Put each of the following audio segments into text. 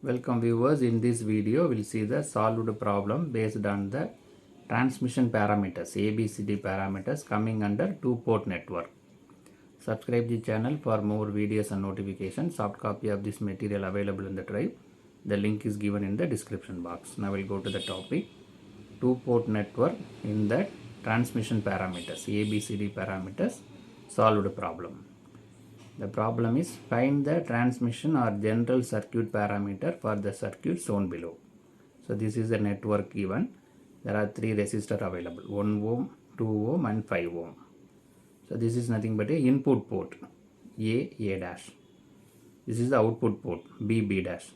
Welcome viewers, in this video we'll see the solved problem based on the transmission parameters ABCD parameters coming under two-port network. Subscribe the channel for more videos and notifications. Soft copy of this material available in the drive. The link is given in the description box. Now we'll go to the topic two-port network in the transmission parameters ABCD parameters solved problem. The problem is find the transmission or general circuit parameter for the circuit shown below. So this is the network given. There are three resistors available, 1 ohm, 2 ohm and 5 ohm. So this is nothing but a input port A dash. This is the output port B dash.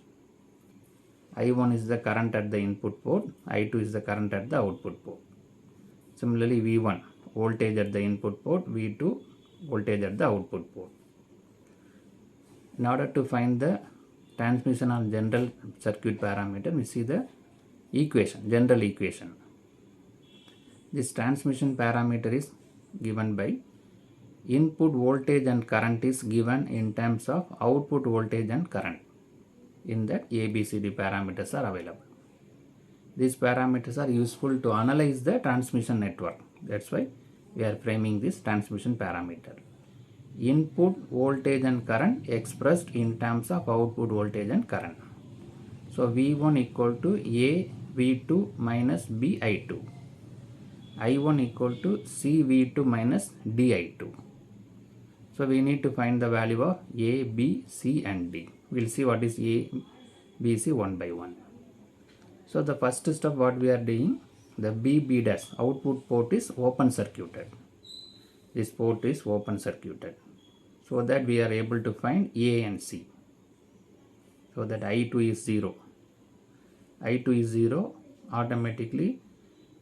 I1 is the current at the input port, I2 is the current at the output port. Similarly V1 voltage at the input port, V2 voltage at the output port. In order to find the transmission or general circuit parameter, we see the equation, general equation. This transmission parameter is given by input voltage and current is given in terms of output voltage and current. In that ABCD parameters are available. These parameters are useful to analyze the transmission network. That's why we are framing this transmission parameter. Input voltage and current expressed in terms of output voltage and current. So V1 equal to A V2 minus B I2. I1 equal to C V2 minus D I2. So we need to find the value of A, B, C and D. We'll see what is A, B, C one by one. So the first step what we are doing, the B dash output port is open circuited. This port is open circuited. So that we are able to find A and C. So that I2 is 0. I2 is 0, automatically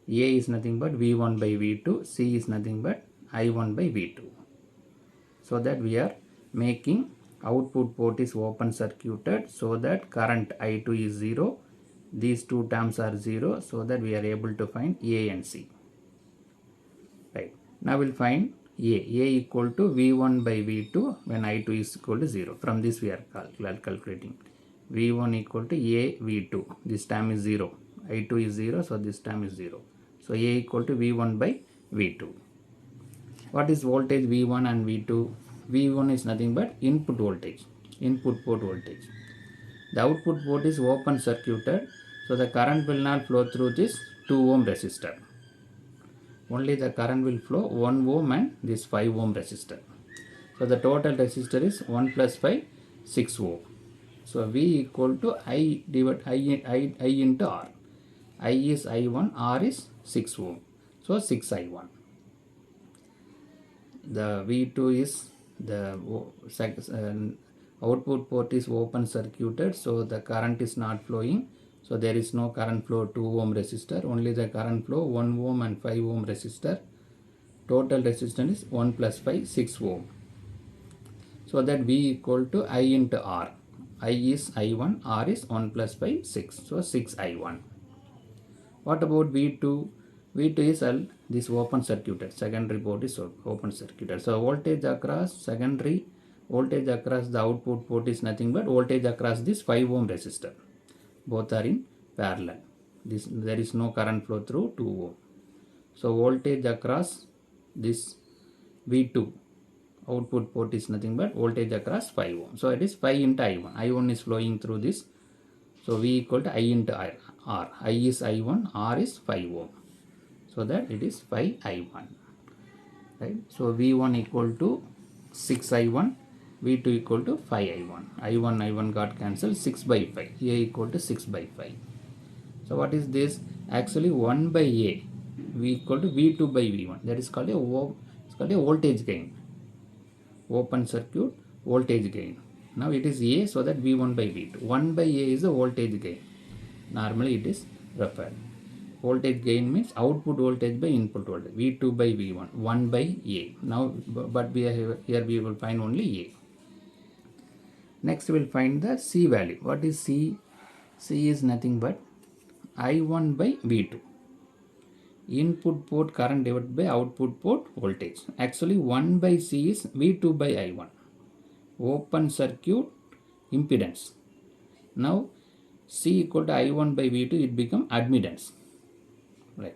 A is nothing but V1 by V2, C is nothing but I1 by V2. So that we are making output port is open circuited, so that current I2 is 0. These two terms are 0, so that we are able to find A and C. Right. Now we'll find A equal to V1 by V2 when I2 is equal to 0. From this we are calculating. V1 equal to A V2. This term is 0. I2 is 0, so this term is 0. So A equal to V1 by V2. What is voltage V1 and V2? V1 is nothing but input voltage, input port voltage. The output port is open circuited, so the current will not flow through this 2 ohm resistor. Only the current will flow 1 ohm and this 5 ohm resistor. So the total resistor is 1 plus 5, 6 ohm. So V equal to I divided I into R. I is I1, R is 6 ohm. So 6 I1. The V2 is the output port is open circuited, so the current is not flowing. So there is no current flow 2 ohm resistor, only the current flow 1 ohm and 5 ohm resistor. Total resistance is 1 plus 5, 6 ohm. So that V equal to I into R. I is I1, R is 1 plus 5, 6. So 6 I1. What about V2? V2 is this open circuited. Secondary port is open circuited. So voltage across secondary, voltage across the output port is nothing but voltage across this 5 ohm resistor. Both are in parallel. There is no current flow through 2 ohm. So voltage across this V2 output port is nothing but voltage across 5 ohm. So it is 5 into I1. I1 is flowing through this. So V equal to I into R. I is I1, R is 5 ohm. So that it is 5 I1. Right. So V1 equal to 6 I1. V2 equal to 5 I1. I1 got cancelled, 6 by 5. A equal to 6 by 5. So what is this? Actually 1 by A. V equal to V2 by V1. That is called a voltage gain. Open circuit voltage gain. Now it is A, so that V1 by V2. 1 by A is the voltage gain. Normally it is referred. Voltage gain means output voltage by input voltage. V2 by V1. 1 by A. Now, but here we will find only A. Next we will find the C value. What is C? C is nothing but I1 by V2. Input port current divided by output port voltage. Actually 1 by C is V2 by I1. Open circuit impedance. Now C equal to I1 by V2, it become admittance. Right.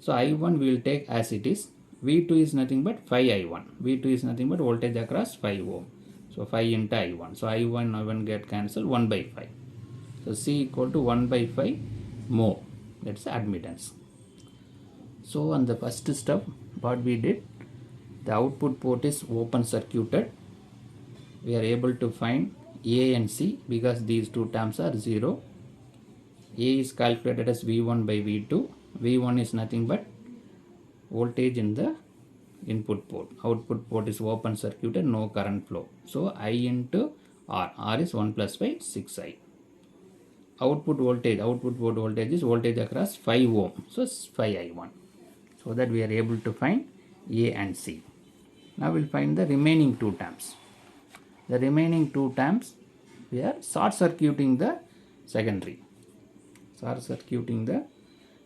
So I1 we will take as it is. V2 is nothing but 5I1. V2 is nothing but voltage across 5 ohm. So 5 into I1. So I1 get cancelled 1 by 5. So C equal to 1 by 5 mho. That's admittance. So on the first step, what we did, the output port is open circuited. We are able to find A and C because these two terms are 0. A is calculated as V1 by V2. V1 is nothing but voltage in the input port. Output port is open circuited, no current flow. So I into R. R is 1 plus 5, 6I. Output port voltage is voltage across 5 ohm. So 5I1. So that we are able to find A and C. Now we'll find the remaining two terms. The remaining two terms, we are short circuiting the secondary. Short circuiting the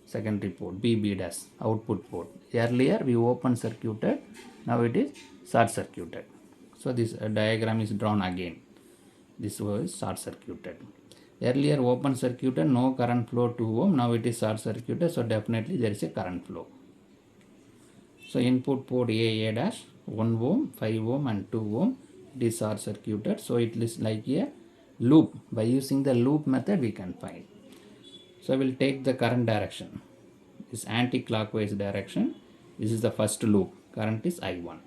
secondary port, B dash, output port. Earlier we open circuited, now it is short circuited. So this diagram is drawn again. This was short circuited. Earlier open circuited, no current flow 2 ohm, now it is short circuited, so definitely there is a current flow. So input port A dash, 1 ohm, 5 ohm and 2 ohm, it is short circuited, so it is like a loop. By using the loop method we can find. So I will take the current direction. This anti-clockwise direction. This is the first loop. Current is I1.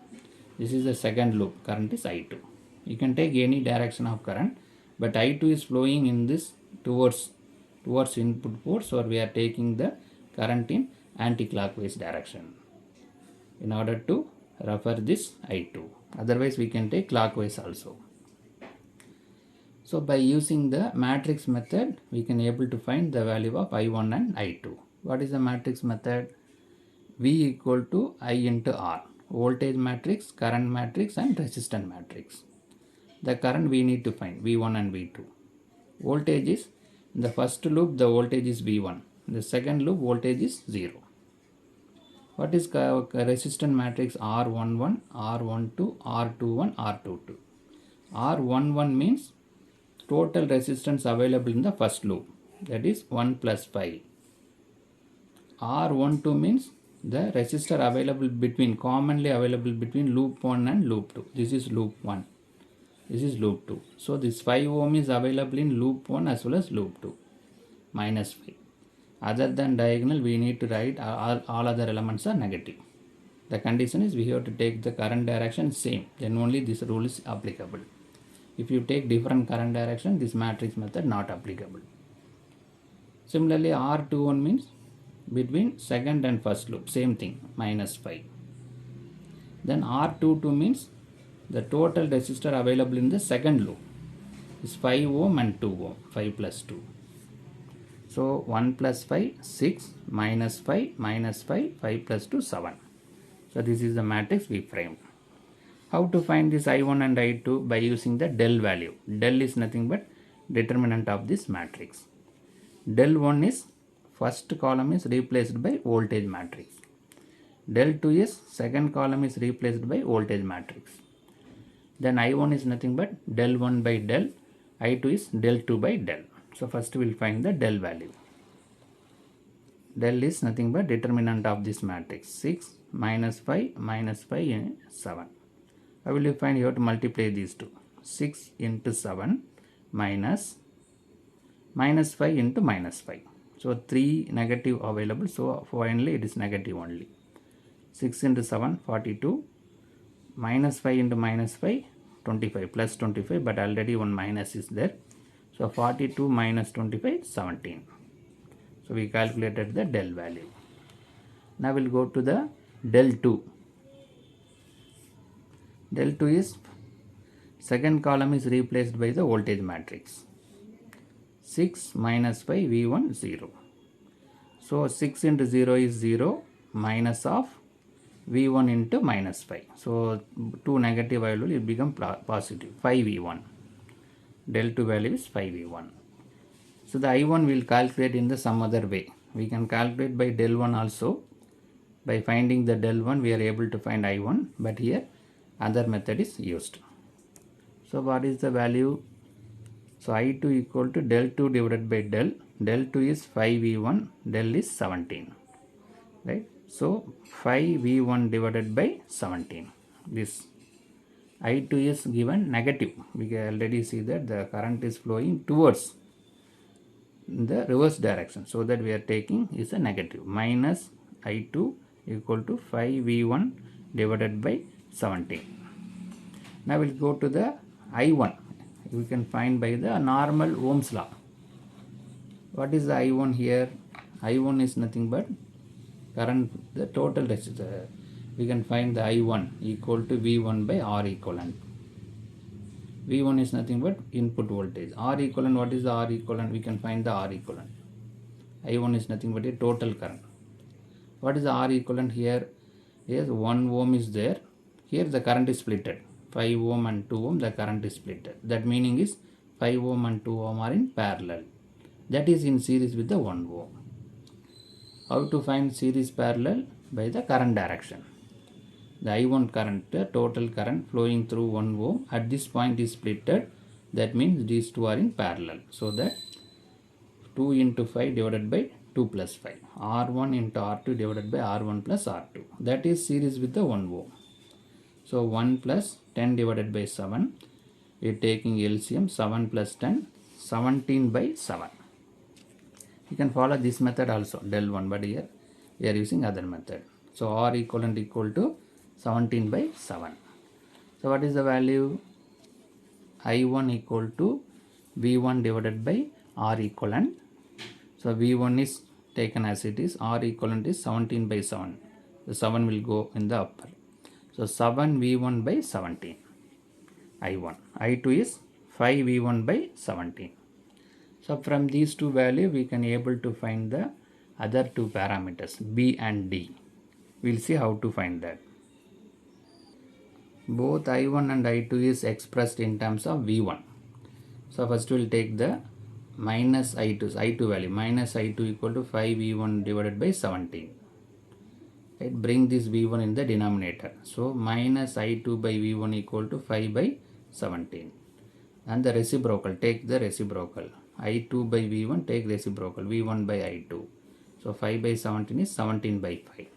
This is the second loop. Current is I2. You can take any direction of current, but I2 is flowing in this towards input port. So we are taking the current in anti-clockwise direction in order to refer this I2. Otherwise we can take clockwise also. So by using the matrix method, we can able to find the value of I1 and I2. What is the matrix method? V equal to I into R. Voltage matrix, current matrix and resistance matrix. The current we need to find V1 and V2. Voltage is, in the first loop the voltage is V1. In the second loop voltage is 0. What is resistance matrix? R11, R12, R21, R22. R11 means total resistance available in the first loop, that is 1 plus 5. R12 means the resistor available between, commonly available between loop 1 and loop 2. This is loop 1. This is loop 2. So this 5 ohm is available in loop 1 as well as loop 2. Minus 5. Other than diagonal, we need to write all other elements are negative. The condition is we have to take the current direction same. Then only this rule is applicable. If you take different current direction, this matrix method not applicable. Similarly, R21 means between second and first loop, same thing, minus 5. Then R22 means the total resistor available in the second loop is 5 ohm and 2 ohm, 5 plus 2. So 1 plus 5, 6, minus 5, minus 5, 5 plus 2, 7. So this is the matrix we framed. How to find this I1 and I2? By using the del value. Del is nothing but determinant of this matrix. Del 1 is first column is replaced by voltage matrix. Del 2 is second column is replaced by voltage matrix. Then I1 is nothing but del 1 by del. I2 is del 2 by del. So first we will find the del value. Del is nothing but determinant of this matrix. 6, minus 5, minus 5, and 7. How will you find? You have to multiply these two. 6 into 7 minus 5 into minus 5. So 3 negative available. So finally it is negative only. 6 into 7, 42. Minus 5 into minus 5, 25. Plus 25, but already one minus is there. So 42 minus 25, 17. So we calculated the del value. Now we'll go to the del 2. Del 2 is second column is replaced by the voltage matrix. 6 minus 5, V1, 0. So 6 into 0 is 0, minus of V1 into minus 5. So 2 negative value, it become positive, 5V1. Del 2 value is 5V1. So the I1 will calculate in the some other way. We can calculate by del 1 also. By finding the del 1, we are able to find I1, but here other method is used. So what is the value? So I2 equal to del 2 divided by del. Del 2 is 5V1, del is 17. Right? So 5V1 divided by 17. This I2 is given negative. We can already see that the current is flowing towards the reverse direction. So that we are taking is a negative. Minus I2 equal to 5V1 divided by 17. Now we'll go to the I1. We can find by the normal Ohm's law. What is the I1 here? I1 is nothing but current, the total resistance. We can find the I1 equal to V1 by R equivalent. V1 is nothing but input voltage. R equivalent, what is the R equivalent? We can find the R equivalent. I1 is nothing but a total current. What is the R equivalent here? Yes, 1 ohm is there. Here the current is splitted. 5 ohm and 2 ohm, the current is splitted. That meaning is 5 ohm and 2 ohm are in parallel. That is in series with the 1 ohm. How to find series parallel? By the current direction. The I1 current, the total current flowing through 1 ohm at this point is splitted. That means these two are in parallel. So that 2 into 5 divided by 2 plus 5. R1 into R2 divided by R1 plus R2. That is series with the 1 ohm. So 1 plus 10 divided by 7. We are taking LCM 7 plus 10, 17 by 7. You can follow this method also, del 1, but here we are using other method. So R equivalent equal to 17 by 7. So what is the value? I1 equal to V1 divided by R equivalent. So V1 is taken as it is. R equivalent is 17 by 7. The 7 will go in the upper. So 7 V1 by 17. I1. I2 is 5 V1 by 17. So from these two values we can able to find the other two parameters B and D. We'll see how to find that. Both I1 and I2 is expressed in terms of V1. So first we'll take the minus I2 value. Minus I2 equal to 5 V1 divided by 17. Right? Bring this V1 in the denominator. So minus I2 by V1 equal to 5 by 17. And the reciprocal, take the reciprocal. I2 by V1, take reciprocal. V1 by I2. So 5 by 17 is 17 by 5.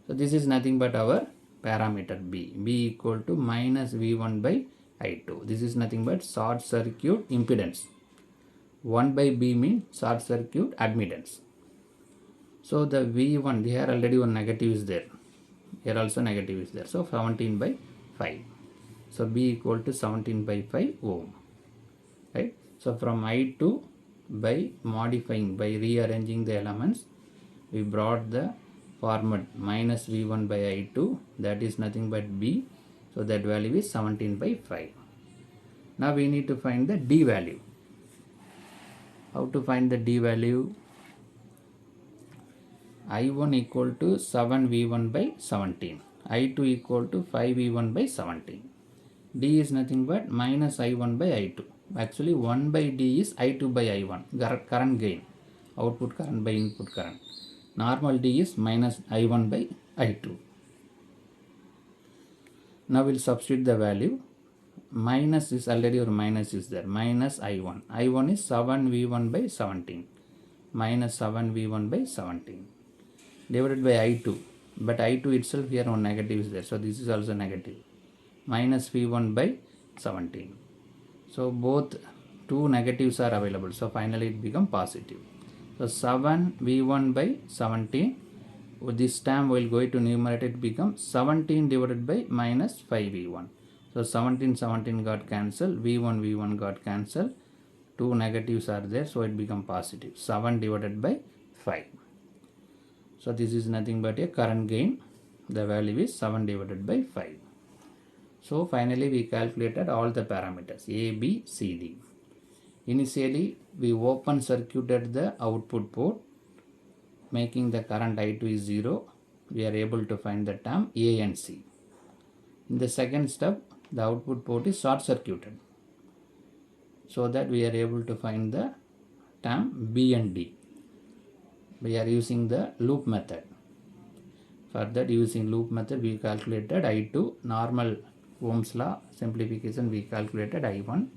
So this is nothing but our parameter B. B equal to minus V1 by I2. This is nothing but short circuit impedance. 1 by B means short circuit admittance. So the V1, here already one negative is there. Here also negative is there. So 17 by 5. So B equal to 17 by 5 ohm. Right? So from I2 by modifying, by rearranging the elements, we brought the format minus V1 by I2, that is nothing but B. So that value is 17 by 5. Now we need to find the D value. How to find the D value? I1 equal to 7 V1 by 17. I2 equal to 5 V1 by 17. D is nothing but minus I1 by I2. Actually 1 by D is I2 by I1, current gain, output current by input current. Normal D is minus I1 by I2. Now we'll substitute the value. Minus is already, or minus is there, minus I1. I1 is 7 V1 by 17. Minus 7 V1 by 17. Divided by I2. But I2 itself here one negative is there. So this is also negative. Minus V1 by 17. So both two negatives are available. So finally it becomes positive. So 7 V1 by 17. This term will go to numerator, it becomes 17 divided by minus 5 V1. So 17 got cancelled. V1 got cancelled. Two negatives are there. So it becomes positive. 7 divided by 5. So this is nothing but a current gain. The value is 7 divided by 5. So finally we calculated all the parameters A, B, C, D. Initially we open circuited the output port, making the current I2 is 0. We are able to find the term A and C. In the second step, the output port is short circuited, so that we are able to find the term B and D. We are using the loop method. For that, using loop method, we calculated I2, normal Ohm's law simplification, we calculated I1.